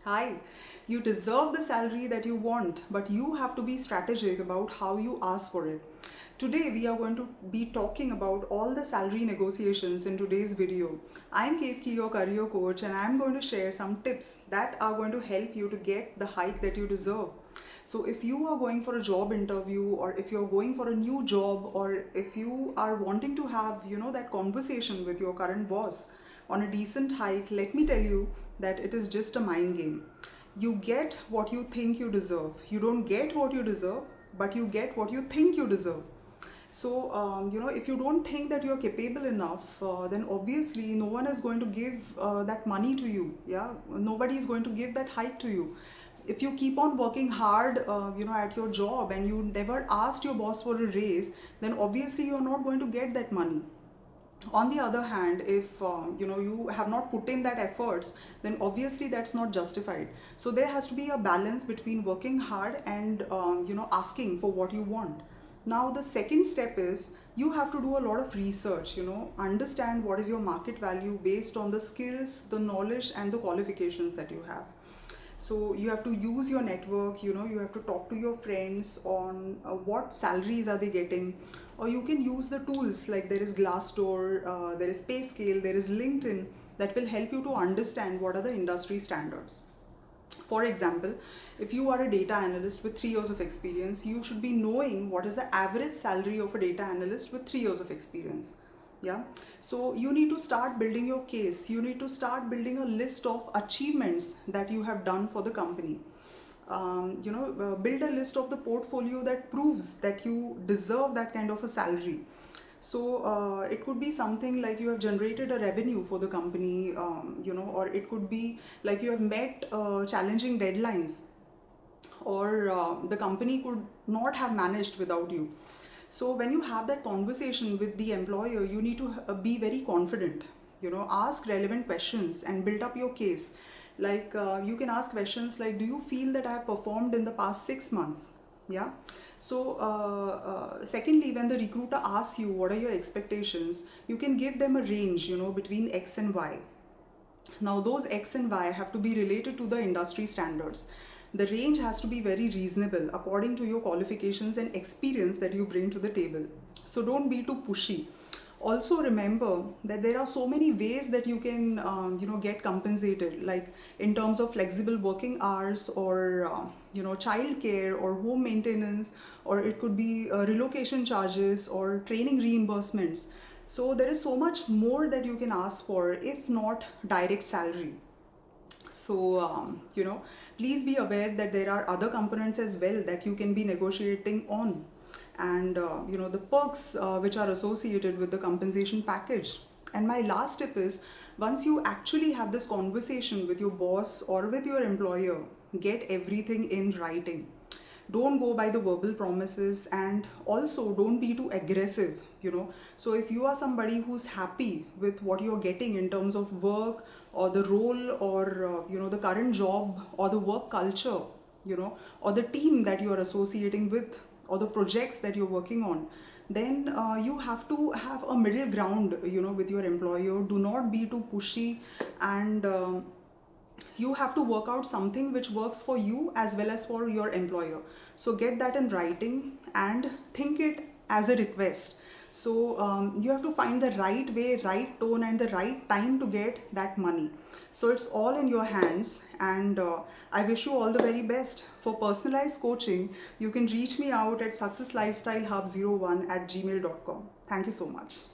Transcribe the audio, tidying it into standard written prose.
Hi, you deserve the salary that you want, but you have to be strategic about how you ask for it. Today, we are going to be talking about all the salary negotiations in today's video. I'm Ketki, your career coach, and I'm going to share some tips that are going to help you to get the hike that you deserve. So, if you are going for a job interview, or if you're going for a new job, or if you are wanting to have, that conversation with your current boss on a decent hike, let me tell you that it is just a mind game. You get what you think you deserve. You don't get what you deserve, but you get what you think you deserve. So, if you don't think that you're capable enough, then obviously no one is going to give that money to you. Yeah, nobody is going to give that hike to you. If you keep on working hard, at your job and you never asked your boss for a raise, then obviously you're not going to get that money. On the other hand, if you have not put in that efforts, then obviously that's not justified. So there has to be a balance between working hard and asking for what you want. Now the second step is you have to do a lot of research, understand what is your market value based on the skills, the knowledge and the qualifications that you have. So you have to use your network, you have to talk to your friends on what salaries are they getting, or you can use the tools like there is Glassdoor, there is PayScale, there is LinkedIn, that will help you to understand what are the industry standards. For example, if you are a data analyst with 3 years of experience, you should be knowing what is the average salary of a data analyst with 3 years of experience. Yeah, so you need to start building your case. You need to start building a list of achievements that you have done for the company. Build a list of the portfolio that proves that you deserve that kind of a salary. So it could be something like you have generated a revenue for the company, or it could be like you have met challenging deadlines, or the company could not have managed without you. So when you have that conversation with the employer, you need to be very confident. Ask relevant questions and build up your case. Like you can ask questions like, do you feel that I have performed in the past 6 months? Yeah. So secondly, when the recruiter asks you what are your expectations, you can give them a range, between X and Y. Now those X and Y have to be related to the industry standards. The range has to be very reasonable according to your qualifications and experience that you bring to the table. So don't be too pushy. Also remember that there are so many ways that you can get compensated, like in terms of flexible working hours, or child care or home maintenance, or it could be relocation charges or training reimbursements. So there is so much more that you can ask for, if not direct salary. So please be aware that there are other components as well that you can be negotiating on, and the perks which are associated with the compensation package. And my last tip is, once you actually have this conversation with your boss or with your employer, get everything in writing. Don't go by the verbal promises, and also don't be too aggressive. So if you are somebody who's happy with what you're getting in terms of work, or the role, or the current job, or the work culture, or the team that you are associating with, or the projects that you're working on, then you have to have a middle ground, with your employer. Do not be too pushy, and you have to work out something which works for you as well as for your employer. So get that in writing and think it as a request. So you have to find the right way, right tone and the right time to get that money. So it's all in your hands, and I wish you all the very best. For personalized coaching, you can reach me out at successlifestylehub01@gmail.com. Thank you so much.